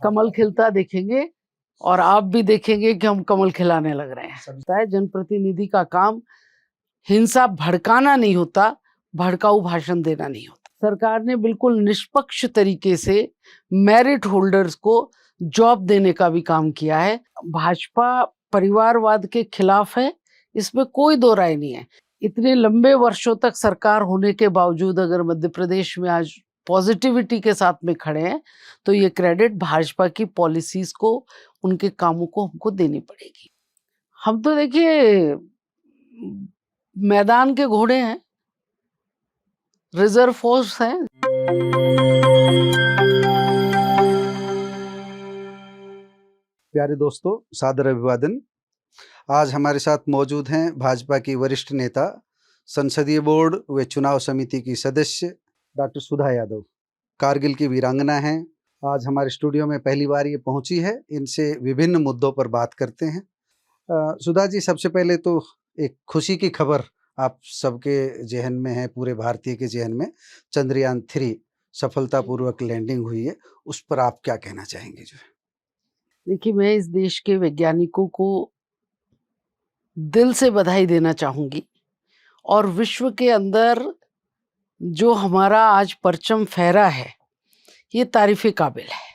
कमल खिलता देखेंगे और आप भी देखेंगे कि हम कमल खिलाने लग रहे हैं। जनप्रतिनिधि का काम हिंसा भड़काना नहीं होता, भड़काऊ भाषण देना नहीं होता। सरकार ने बिल्कुल निष्पक्ष तरीके से मेरिट होल्डर्स को जॉब देने का भी काम किया है। भाजपा परिवारवाद के खिलाफ है, इसमें कोई दो राय नहीं है। इतने लंबे वर्षों तक सरकार होने के बावजूद अगर मध्य प्रदेश में आज पॉजिटिविटी के साथ में खड़े हैं तो ये क्रेडिट भाजपा की पॉलिसीज को, उनके कामों को हमको देनी पड़ेगी। हम तो देखिए मैदान के घोड़े हैं, रिजर्व फोर्स है। प्यारे दोस्तों, सादर अभिवादन। आज हमारे साथ मौजूद हैं भाजपा की वरिष्ठ नेता, संसदीय बोर्ड व चुनाव समिति की सदस्य डॉक्टर सुधा यादव, कारगिल की वीरांगना हैं। आज हमारे स्टूडियो में पहली बार ये पहुंची है। इनसे विभिन्न मुद्दों पर बात करते हैं। सुधा जी, सबसे पहले तो एक खुशी की खबर आप सबके जहन में है, पूरे भारतीय के जहन में, चंद्रयान 3 सफलतापूर्वक लैंडिंग हुई है। उस पर आप क्या कहना चाहेंगे? जो देखिए, मैं इस देश के वैज्ञानिकों को दिल से बधाई देना चाहूंगी और विश्व के अंदर जो हमारा आज परचम फहरा है ये तारीफ़े काबिल है।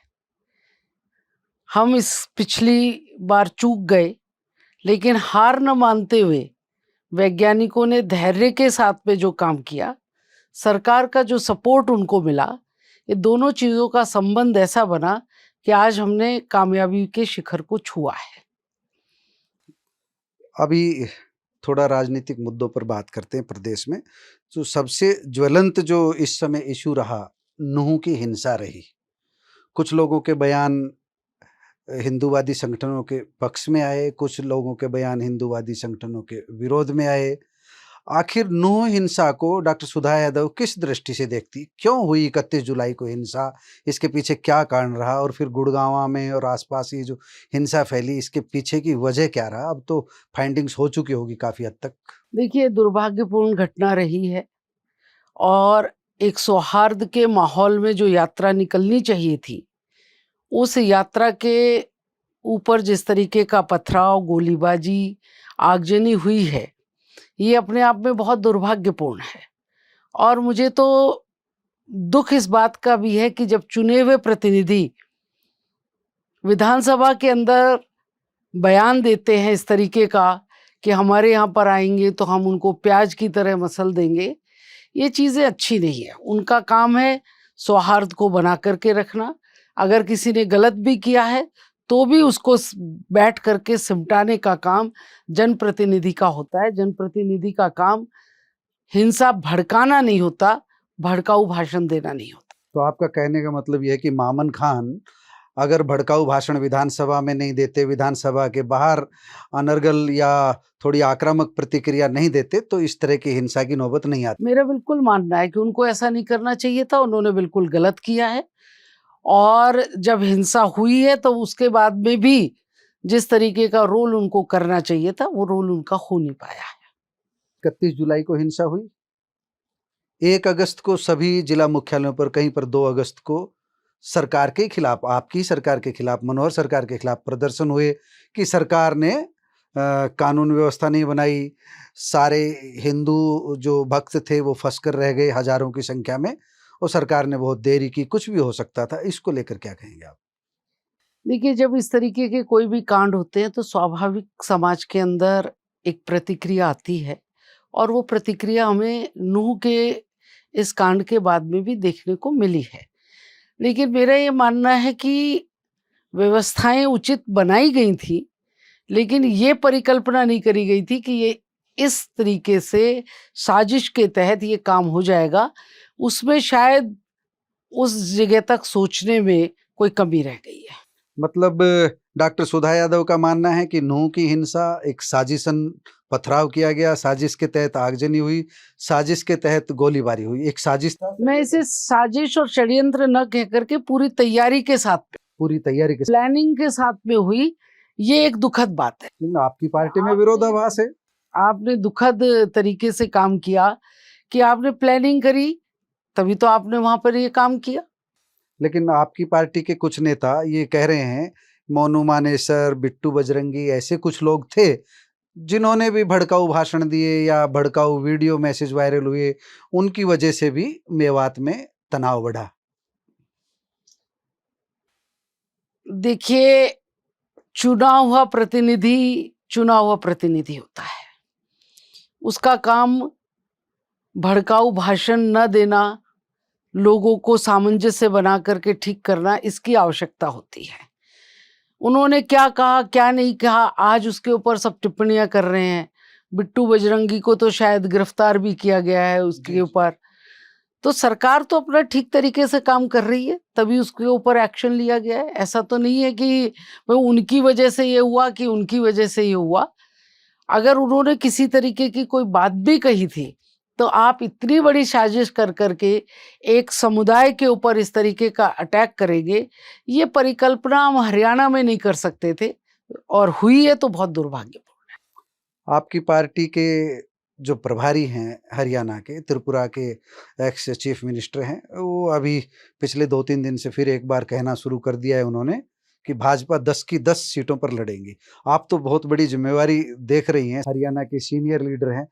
हम इस पिछली बार चूक गए, लेकिन हार न मानते हुए वैज्ञानिकों ने धैर्य के साथ में जो काम किया, सरकार का जो सपोर्ट उनको मिला, ये दोनों चीज़ों का संबंध ऐसा बना कि आज हमने कामयाबी के शिखर को छुआ है। अभी थोड़ा राजनीतिक मुद्दों पर बात करते हैं। प्रदेश में जो सबसे ज्वलंत जो इस समय इशू रहा, नूह की हिंसा रही। कुछ लोगों के बयान हिंदूवादी संगठनों के पक्ष में आए, कुछ लोगों के बयान हिंदूवादी संगठनों के विरोध में आए। आखिर नूह हिंसा को डॉक्टर सुधा यादव किस दृष्टि से देखती? क्यों हुई 31 जुलाई को हिंसा? इसके पीछे क्या कारण रहा? और फिर गुड़गांव में और आसपास ये जो हिंसा फैली, इसके पीछे की वजह क्या रहा? अब तो फाइंडिंग्स हो चुकी होगी काफ़ी हद तक। देखिए, दुर्भाग्यपूर्ण घटना रही है और एक सौहार्द के माहौल में जो यात्रा निकलनी चाहिए थी, उस यात्रा के ऊपर जिस तरीके का पथराव, गोलीबाजी, आगजनी हुई है, ये अपने आप में बहुत दुर्भाग्यपूर्ण है। और मुझे तो दुख इस बात का भी है कि जब चुने हुए प्रतिनिधि विधानसभा के अंदर बयान देते हैं इस तरीके का कि हमारे यहाँ पर आएंगे तो हम उनको प्याज की तरह मसल देंगे, ये चीज़ें अच्छी नहीं है। उनका काम है सौहार्द को बना करके रखना। अगर किसी ने गलत भी किया है तो भी उसको बैठ करके सिमटाने का काम जनप्रतिनिधि का होता है। जनप्रतिनिधि का काम हिंसा भड़काना नहीं होता, भड़काऊ भाषण देना नहीं होता। तो आपका कहने का मतलब यह है कि मामन खान अगर भड़काऊ भाषण विधानसभा में नहीं देते, विधानसभा के बाहर अनर्गल या थोड़ी आक्रामक प्रतिक्रिया नहीं देते, तो इस तरह की हिंसा की नौबत नहीं आती। मेरा बिल्कुल मानना है कि उनको ऐसा नहीं करना चाहिए था। उन्होंने बिल्कुल गलत किया है और जब हिंसा हुई है तो उसके बाद में भी जिस तरीके का रोल उनको करना चाहिए था, वो रोल उनका हो नहीं पाया है। 31 जुलाई को हिंसा हुई, 1 अगस्त को सभी जिला मुख्यालयों पर, कहीं पर 2 अगस्त को सरकार के खिलाफ, आपकी सरकार के खिलाफ, मनोहर सरकार के खिलाफ प्रदर्शन हुए कि सरकार ने कानून व्यवस्था नहीं बनाई। सारे हिंदू जो भक्त थे वो फंस कर रह गए हजारों की संख्या में, और सरकार ने बहुत देरी की। कुछ भी हो सकता था। इसको लेकर क्या कहेंगे आप? देखिए, जब इस तरीके के कोई भी कांड होते हैं तो स्वाभाविक समाज के अंदर एक प्रतिक्रिया आती है और वो प्रतिक्रिया हमें नूह के इस कांड के बाद में भी देखने को मिली है। लेकिन मेरा ये मानना है कि व्यवस्थाएं उचित बनाई गई थी, लेकिन ये परिकल्पना नहीं करी गई थी कि ये इस तरीके से साजिश के तहत ये काम हो जाएगा। उसमें शायद उस जगह तक सोचने में कोई कमी रह गई है। मतलब डॉक्टर सुधा यादव का मानना है कि नूह की हिंसा एक साजिशन, पथराव किया गया, साजिश के तहत आगजनी हुई, साजिश के तहत गोलीबारी हुई, एक साजिश था। मैं इसे साजिश और षड्यंत्र न कह करके पूरी तैयारी के साथ, पूरी तैयारी के प्लानिंग के साथ में हुई, ये एक दुखद बात है। लेकिन आपकी पार्टी में विरोधाभास है। आपने दुखद तरीके से काम किया कि आपने प्लानिंग करी, तभी तो आपने वहां पर ये काम किया। लेकिन आपकी पार्टी के कुछ नेता ये कह रहे हैं, मोनू मानेसर, बिट्टू बजरंगी, ऐसे कुछ लोग थे जिन्होंने भी भड़काऊ भाषण दिए या भड़काऊ वीडियो मैसेज वायरल हुए, उनकी वजह से भी मेवात में तनाव बढ़ा। देखिए, चुना हुआ प्रतिनिधि होता है। उसका काम भड़काऊ भाषण न देना, लोगों को सामंजस्य बना करके ठीक करना, इसकी आवश्यकता होती है। उन्होंने क्या कहा क्या नहीं कहा, आज उसके ऊपर सब टिप्पणियां कर रहे हैं। बिट्टू बजरंगी को तो शायद गिरफ्तार भी किया गया है उसके ऊपर। तो सरकार तो अपना ठीक तरीके से काम कर रही है, तभी उसके ऊपर एक्शन लिया गया है। ऐसा तो नहीं है कि भाई उनकी वजह से ये हुआ कि उनकी वजह से ये हुआ। अगर उन्होंने किसी तरीके की कोई बात भी कही थी, तो आप इतनी बड़ी साजिश कर करके एक समुदाय के ऊपर इस तरीके का अटैक करेंगे, ये परिकल्पना हम हरियाणा में नहीं कर सकते थे, और हुई है तो बहुत दुर्भाग्यपूर्ण। आपकी पार्टी के जो प्रभारी हैं हरियाणा के, त्रिपुरा के एक्स चीफ मिनिस्टर हैं, वो अभी पिछले 2-3 दिन से फिर एक बार कहना शुरू कर दिया है उन्होंने कि भाजपा 10 की 10 सीटों पर लड़ेंगी। आप तो बहुत बड़ी जिम्मेवारी देख रही हैं, हरियाणा के सीनियर लीडर हैं।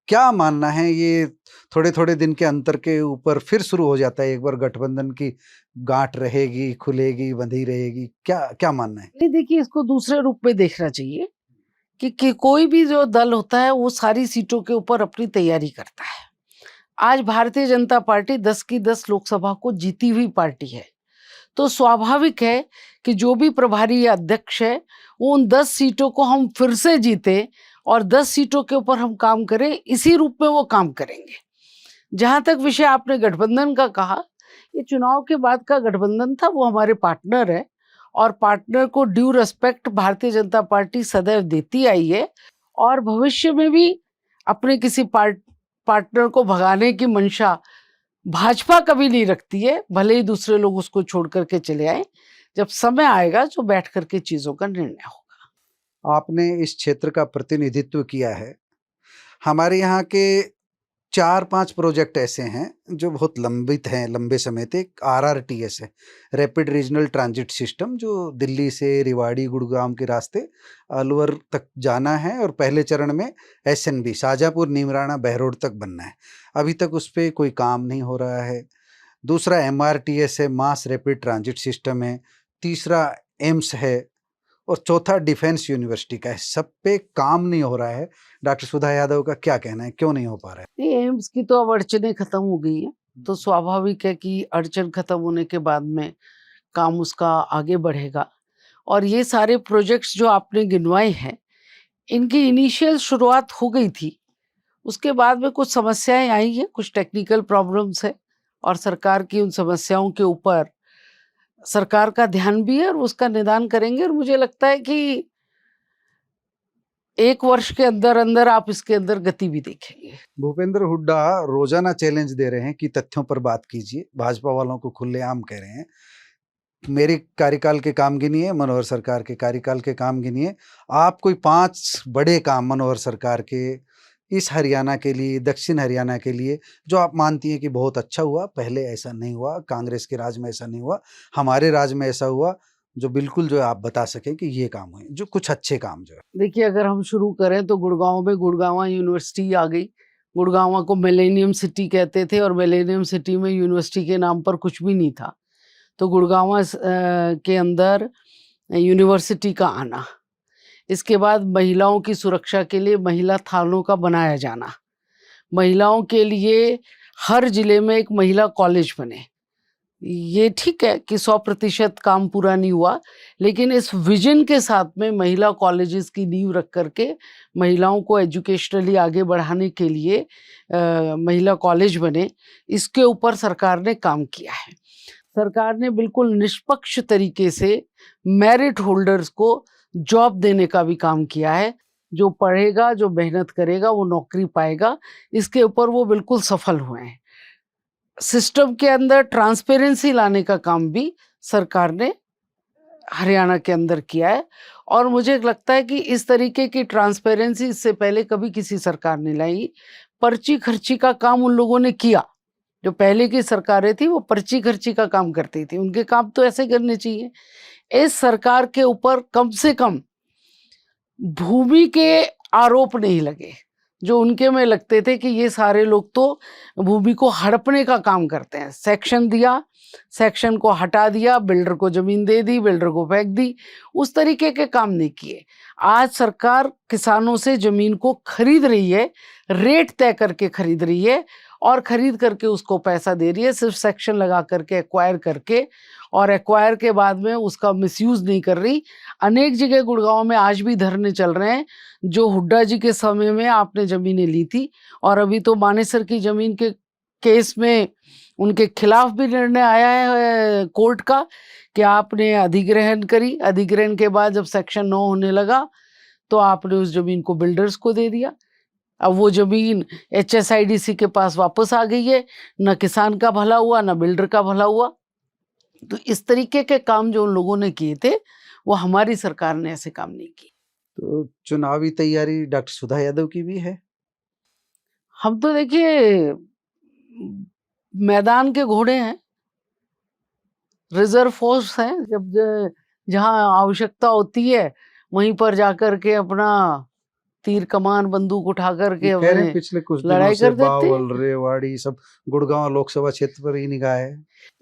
क्या मानना है, ये थोड़े-थोड़े दिन के अंतर के ऊपर फिर शुरू हो जाता है, एक बार गठबंधन की गांठ रहेगी, खुलेगी, बंधी रहेगी, क्या क्या मानना है? नहीं, देखिए, इसको दूसरे रूप में देखना चाहिए कि कोई भी जो दल होता है वो सारी सीटों के ऊपर अपनी तैयारी करता है। आज भारतीय जनता पार्टी 10 की 10 लोकसभा को जीती हुई पार्टी है, तो स्वाभाविक है कि जो भी प्रभारी या अध्यक्ष है, वो उन 10 सीटों को हम फिर से जीते और 10 सीटों के ऊपर हम काम करें, इसी रूप में वो काम करेंगे। जहां तक विषय आपने गठबंधन का कहा, ये चुनाव के बाद का गठबंधन था, वो हमारे पार्टनर है, और पार्टनर को due respect Bharatiya Janata party सदैव देती आई है, और भविष्य में भी अपने किसी पार्टनर को भगाने की मंशा भाजपा कभी नहीं रखती है, भले ही दूसरे लोग उसको छोड़ करके चले आए। जब समय आएगा जो बैठ करके चीजों का निर्णय होगा। आपने इस क्षेत्र का प्रतिनिधित्व किया है। हमारे यहाँ के 4-5 प्रोजेक्ट ऐसे हैं जो बहुत लंबित हैं, लंबे समय से। एक RRTS है, रैपिड रीजनल ट्रांजिट सिस्टम, जो दिल्ली से रेवाड़ी गुड़गांव के रास्ते अलवर तक जाना है, और पहले चरण में SNB शाजापुर नीमराणा बहरोड तक बनना है। अभी तक उस पर कोई काम नहीं हो रहा है। दूसरा MRTS है, मास रैपिड ट्रांजिट सिस्टम है। तीसरा एम्स है, और चौथा डिफेंस यूनिवर्सिटी का है। सब पे काम नहीं हो रहा है। डॉक्टर सुधा यादव का क्या कहना है, क्यों नहीं हो पा रहा है? ये एम्स की तो अब अड़चने खत्म हो गई हैं, तो स्वाभाविक है कि अड़चन खत्म होने के बाद में काम उसका आगे बढ़ेगा। और ये सारे प्रोजेक्ट्स जो आपने गिनवाए हैं, इनकी इनिशियल शुरुआत हो गई थी, उसके बाद में कुछ समस्याएं आई हैं, कुछ टेक्निकल प्रॉब्लम्स है, और सरकार की उन समस्याओं के ऊपर सरकार का ध्यान भी है, और उसका निदान करेंगे। और मुझे लगता है कि 1 वर्ष के अंदर अंदर आप इसके अंदर गति भी देखेंगे। भूपेंद्र हुड्डा रोजाना चैलेंज दे रहे हैं कि तथ्यों पर बात कीजिए, भाजपा वालों को खुलेआम कह रहे हैं। मेरे कार्यकाल के काम गिनिए, मनोहर सरकार के कार्यकाल के काम गिनिए। आप कोई 5 बड़े काम मनोहर सरकार के इस हरियाणा के लिए, दक्षिण हरियाणा के लिए, जो आप मानती हैं कि बहुत अच्छा हुआ, पहले ऐसा नहीं हुआ, कांग्रेस के राज में ऐसा नहीं हुआ, हमारे राज में ऐसा हुआ, जो बिल्कुल जो आप बता सकें कि ये काम हुए, जो कुछ अच्छे काम जो है? देखिए, अगर हम शुरू करें तो गुड़गांव में गुड़गांवा यूनिवर्सिटी आ गई। गुड़गांवा को मिलेनियम सिटी कहते थे, और मिलेनियम सिटी में यूनिवर्सिटी के नाम पर कुछ भी नहीं था। तो गुड़गांवा के अंदर यूनिवर्सिटी का आना, इसके बाद महिलाओं की सुरक्षा के लिए महिला थानों का बनाया जाना, महिलाओं के लिए हर जिले में एक महिला कॉलेज बने। ये ठीक है कि 100% काम पूरा नहीं हुआ, लेकिन इस विजन के साथ में महिला कॉलेजेस की नींव रख करके महिलाओं को एजुकेशनली आगे बढ़ाने के लिए महिला कॉलेज बने, इसके ऊपर सरकार ने काम किया है। सरकार ने बिल्कुल निष्पक्ष तरीके से मेरिट होल्डर्स को जॉब देने का भी काम किया है। जो पढ़ेगा, जो मेहनत करेगा, वो नौकरी पाएगा, इसके ऊपर वो बिल्कुल सफल हुए हैं। सिस्टम के अंदर ट्रांसपेरेंसी लाने का काम भी सरकार ने हरियाणा के अंदर किया है, और मुझे लगता है कि इस तरीके की ट्रांसपेरेंसी इससे पहले कभी किसी सरकार ने लाई। पर्ची खर्ची का काम उन लोगों ने किया, जो पहले की सरकारें थी वो पर्ची खर्ची का काम करती थी, उनके काम तो ऐसे करने चाहिए। इस सरकार के ऊपर कम से कम भूमि के आरोप नहीं लगे, जो उनके में लगते थे कि ये सारे लोग तो भूमि को हड़पने का काम करते हैं। सेक्शन दिया, सेक्शन को हटा दिया, बिल्डर को जमीन दे दी, बिल्डर को फेंक दी, उस तरीके के काम नहीं किए। आज सरकार किसानों से जमीन को खरीद रही है, रेट तय करके खरीद रही है और खरीद करके उसको पैसा दे रही है, सिर्फ सेक्शन लगा करके एक्वायर करके, और एक्वायर के बाद में उसका मिसयूज नहीं कर रही। अनेक जगह गुड़गांव में आज भी धरने चल रहे हैं, जो हुड्डा जी के समय में आपने जमीनें ली थी, और अभी तो मानेसर की जमीन के केस में उनके खिलाफ भी निर्णय आया है कोर्ट का कि आपने अधिग्रहण करी, अधिग्रहण के बाद जब सेक्शन 9 होने लगा तो आपने उस जमीन को बिल्डर्स को दे दिया। अब वो जमीन HSIDC के पास वापस आ गई है, न किसान का भला हुआ न बिल्डर का भला हुआ। तो इस तरीके के काम जो उन लोगों ने किए थे वो हमारी सरकार ने ऐसे काम नहीं किए। तो चुनावी तैयारी डॉक्टर सुधा यादव की भी है? हम तो देखिए मैदान के घोड़े हैं, रिजर्व फोर्स हैं, जब जहां आवश्यकता होती है वहीं पर जाकर के अपना तीर कमान बंदूक उठा करके कह रहे हैं पिछले कुछ दिनों लड़ाई से कर देते हैं। बावल, रेवाड़ी सब गुड़गांव लोकसभा क्षेत्र पर ही निगाह है।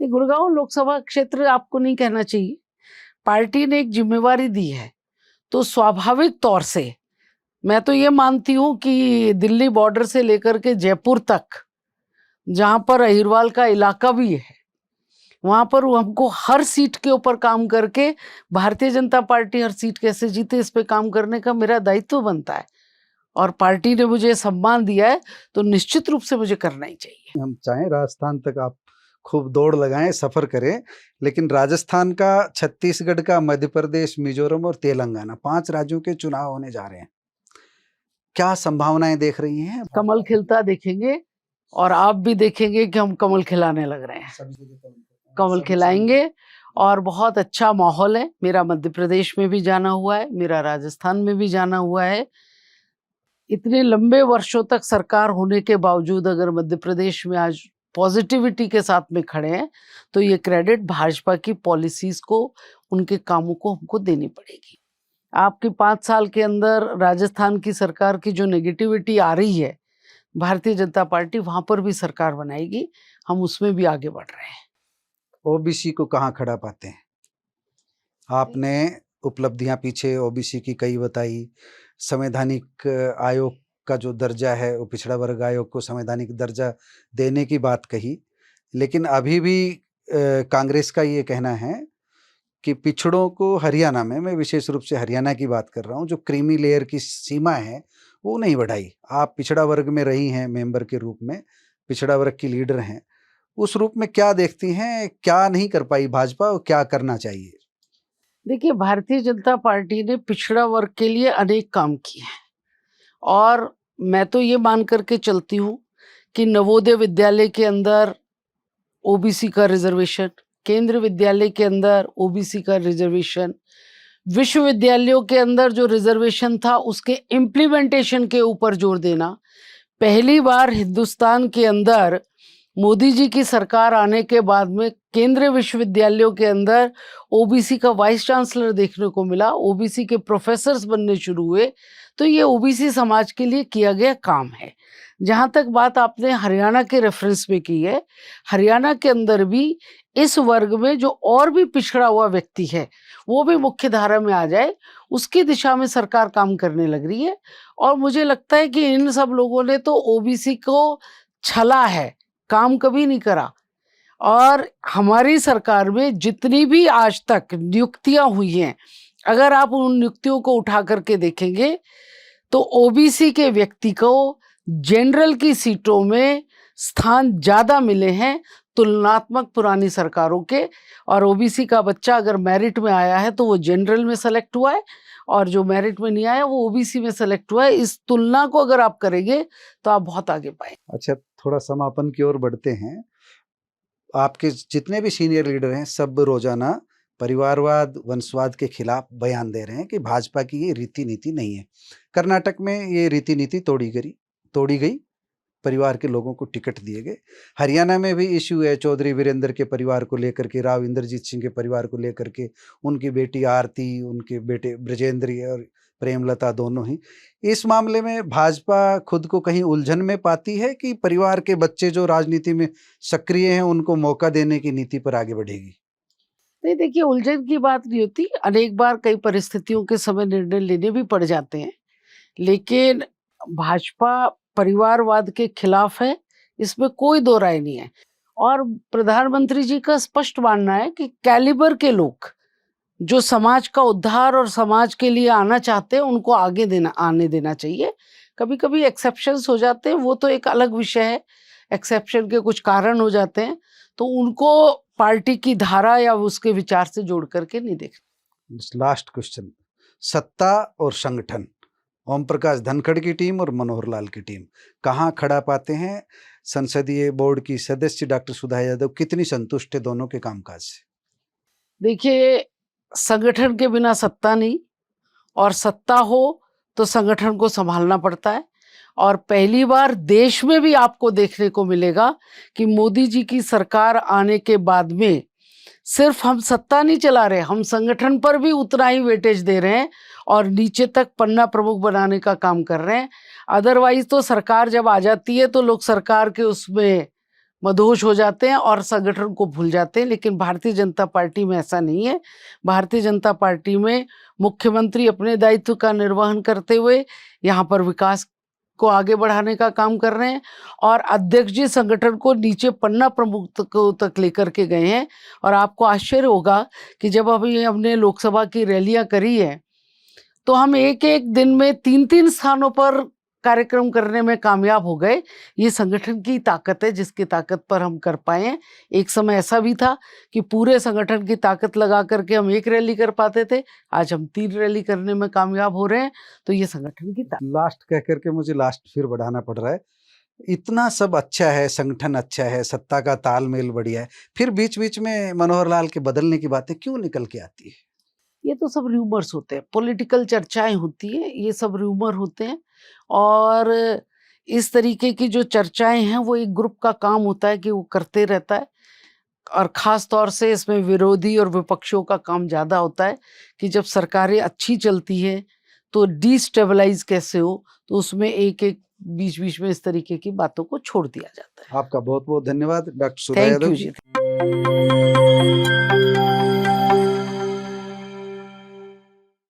ये गुड़गांव लोकसभा क्षेत्र आपको नहीं कहना चाहिए, पार्टी ने एक जिम्मेवारी दी है, तो स्वाभाविक तौर से मैं तो ये मानती हूँ कि दिल्ली बॉर्डर से लेकर के जयपुर तक, जहां पर अहिरवाल का इलाका भी है, वहां पर हमको हर सीट के ऊपर काम करके भारतीय जनता पार्टी हर सीट कैसे जीते इस पे काम करने का मेरा दायित्व बनता है, और पार्टी ने मुझे सम्मान दिया है तो निश्चित रूप से मुझे करना ही चाहिए। हम चाहें राजस्थान तक आप खूब दौड़ लगाएं, सफर करें, लेकिन राजस्थान का, छत्तीसगढ़ का, मध्य प्रदेश, मिजोरम और तेलंगाना 5 राज्यों के चुनाव होने जा रहे हैं। क्या संभावनाएं देख रही हैं? कमल खिलता देखेंगे और आप भी देखेंगे कि हम कमल खिलाने लग रहे हैं। कमल खिलाएंगे और बहुत अच्छा माहौल है। मेरा मध्य प्रदेश में भी जाना हुआ है, मेरा राजस्थान में भी जाना हुआ है। इतने लंबे वर्षों तक सरकार होने के बावजूद अगर मध्य प्रदेश में आज पॉजिटिविटी के साथ में खड़े हैं तो ये क्रेडिट भाजपा की पॉलिसीज को, उनके कामों को हमको देनी पड़ेगी। आपकी 5 साल के अंदर राजस्थान की सरकार की जो नेगेटिविटी आ रही है, भारतीय जनता पार्टी वहां पर भी सरकार बनाएगी, हम उसमें भी आगे बढ़ रहे हैं। ओबीसी को कहाँ खड़ा पाते हैं? आपने उपलब्धियां पीछे ओबीसी की कई बताई, संवैधानिक आयोग का जो दर्जा है, वो पिछड़ा वर्ग आयोग को संवैधानिक दर्जा देने की बात कही, लेकिन अभी भी कांग्रेस का ये कहना है कि पिछड़ों को हरियाणा में, मैं विशेष रूप से हरियाणा की बात कर रहा हूँ, जो क्रीमी लेयर की सीमा है वो नहीं बढ़ाई। आप पिछड़ा वर्ग में रही हैं, मेंबर के रूप में पिछड़ा वर्ग की लीडर हैं, उस रूप में क्या देखती हैं, क्या नहीं कर पाई भाजपा और क्या करना चाहिए? देखिए, भारतीय जनता पार्टी ने पिछड़ा वर्ग के लिए अनेक काम किए हैं, और मैं तो ये मान करके चलती हूँ कि नवोदय विद्यालय के अंदर ओबीसी का रिजर्वेशन, केंद्रीय विद्यालय के अंदर ओबीसी का रिजर्वेशन, विश्वविद्यालयों के अंदर जो रिजर्वेशन था उसके इम्प्लीमेंटेशन के ऊपर जोर देना। पहली बार हिंदुस्तान के अंदर मोदी जी की सरकार आने के बाद में केंद्रीय विश्वविद्यालयों के अंदर ओबीसी का वाइस चांसलर देखने को मिला, ओबीसी के प्रोफेसर्स बनने शुरू हुए। तो ये ओबीसी समाज के लिए किया गया काम है। जहाँ तक बात आपने हरियाणा के रेफरेंस में की है, हरियाणा के अंदर भी इस वर्ग में जो और भी पिछड़ा हुआ व्यक्ति है वो भी मुख्य धारा में आ जाए, उसकी दिशा में सरकार काम करने लग रही है। और मुझे लगता है कि इन सब लोगों ने तो ओबीसी को छला है, काम कभी नहीं करा। और हमारी सरकार में जितनी भी आज तक नियुक्तियां हुई हैं, अगर आप उन नियुक्तियों को उठा करके देखेंगे तो ओबीसी के व्यक्ति को जनरल की सीटों में स्थान ज्यादा मिले हैं तुलनात्मक पुरानी सरकारों के। और ओबीसी का बच्चा अगर मेरिट में आया है तो वो जनरल में सेलेक्ट हुआ है, और जो मेरिट में नहीं आया वो ओबीसी में सेलेक्ट हुआ है। इस तुलना को अगर आप करेंगे तो आप बहुत आगे पाएंगे। अच्छा, थोड़ा समापन की ओर बढ़ते हैं। आपके जितने भी सीनियर लीडर हैं सब रोजाना परिवारवाद, वंशवाद के खिलाफ बयान दे रहे हैं कि भाजपा की ये रीति नीति नहीं है। कर्नाटक में ये रीति नीति तोड़ी गई। परिवार के लोगों को टिकट दिए गए। हरियाणा में भी इश्यू है चौधरी वीरेंद्र के परिवार को लेकर के, राव इंद्रजीत सिंह के परिवार को लेकर के, उनकी बेटी आरती, उनके बेटे ब्रजेंद्र और प्रेमलता दोनों ही। इस मामले में भाजपा खुद को कहीं उलझन में पाती है कि परिवार के बच्चे जो राजनीति में सक्रिय हैं उनको मौका देने की नीति पर आगे बढ़ेगी? नहीं, देखिए, उलझन की बात नहीं होती। अनेक बार कई परिस्थितियों के समय निर्णय लेने भी पड़ जाते हैं, लेकिन भाजपा परिवारवाद के खिलाफ है, इसमें कोई दो राय नहीं है। और प्रधानमंत्री जी का स्पष्ट मानना है कि कैलिबर के लोग जो समाज का उद्धार और समाज के लिए आना चाहते हैं उनको आने देना चाहिए। कभी कभी एक्सेप्शंस हो जाते हैं, वो तो एक अलग विषय है। एक्सेप्शन के कुछ कारण हो जाते हैं, तो उनको पार्टी की धारा या उसके विचार से जोड़ करके नहीं देखना। लास्ट क्वेश्चन, सत्ता और संगठन, ओम प्रकाश धनखड़ की टीम और मनोहर लाल की टीम कहाँ खड़ा पाते हैं? संसदीय बोर्ड की सदस्य डॉक्टर सुधा यादव कितनी संतुष्ट है दोनों के कामकाज से? देखिए, संगठन के बिना सत्ता नहीं, और सत्ता हो तो संगठन को संभालना पड़ता है। और पहली बार देश में भी आपको देखने को मिलेगा कि मोदी जी की सरकार आने के बाद में सिर्फ हम सत्ता नहीं चला रहे, हम संगठन पर भी उतना ही वेटेज दे रहे हैं और नीचे तक पन्ना प्रमुख बनाने का काम कर रहे हैं। अदरवाइज तो सरकार जब आ जाती है तो लोग सरकार के उसमें मदहोश हो जाते हैं और संगठन को भूल जाते हैं, लेकिन भारतीय जनता पार्टी में ऐसा नहीं है। भारतीय जनता पार्टी में मुख्यमंत्री अपने दायित्व का निर्वहन करते हुए यहाँ पर विकास को आगे बढ़ाने का काम कर रहे हैं, और अध्यक्ष जी संगठन को नीचे पन्ना प्रमुख तक लेकर के गए हैं। और आपको आश्चर्य होगा कि जब अभी हमने लोकसभा की रैलियां करी है तो हम एक एक दिन में 3-3 स्थानों पर कार्यक्रम करने में कामयाब हो गए। ये संगठन की ताकत है, जिसकी ताकत पर हम कर पाए हैं। एक समय ऐसा भी था कि पूरे संगठन की ताकत लगा करके हम एक रैली कर पाते थे, आज हम 3 रैली करने में कामयाब हो रहे हैं। तो ये संगठन की ताकत। लास्ट कह करके मुझे लास्ट फिर बढ़ाना पड़ रहा है। इतना सब अच्छा है, संगठन अच्छा है, सत्ता का तालमेल बढ़िया है, फिर बीच बीच में मनोहर लाल के बदलने की बातें क्यों निकल के आती है? ये तो सब रूमर्स होते हैं, पॉलिटिकल चर्चाएं होती हैं, ये सब रूमर होते हैं। और इस तरीके की जो चर्चाएं हैं वो एक ग्रुप का काम होता है कि वो करते रहता है, और ख़ास तौर से इसमें विरोधी और विपक्षियों का काम ज़्यादा होता है कि जब सरकारें अच्छी चलती है तो डिस्टेबलाइज कैसे हो, तो उसमें एक एक बीच बीच में इस तरीके की बातों को छोड़ दिया जाता है। आपका बहुत बहुत धन्यवाद doctor Sudha thank Yadav you ji. Ji.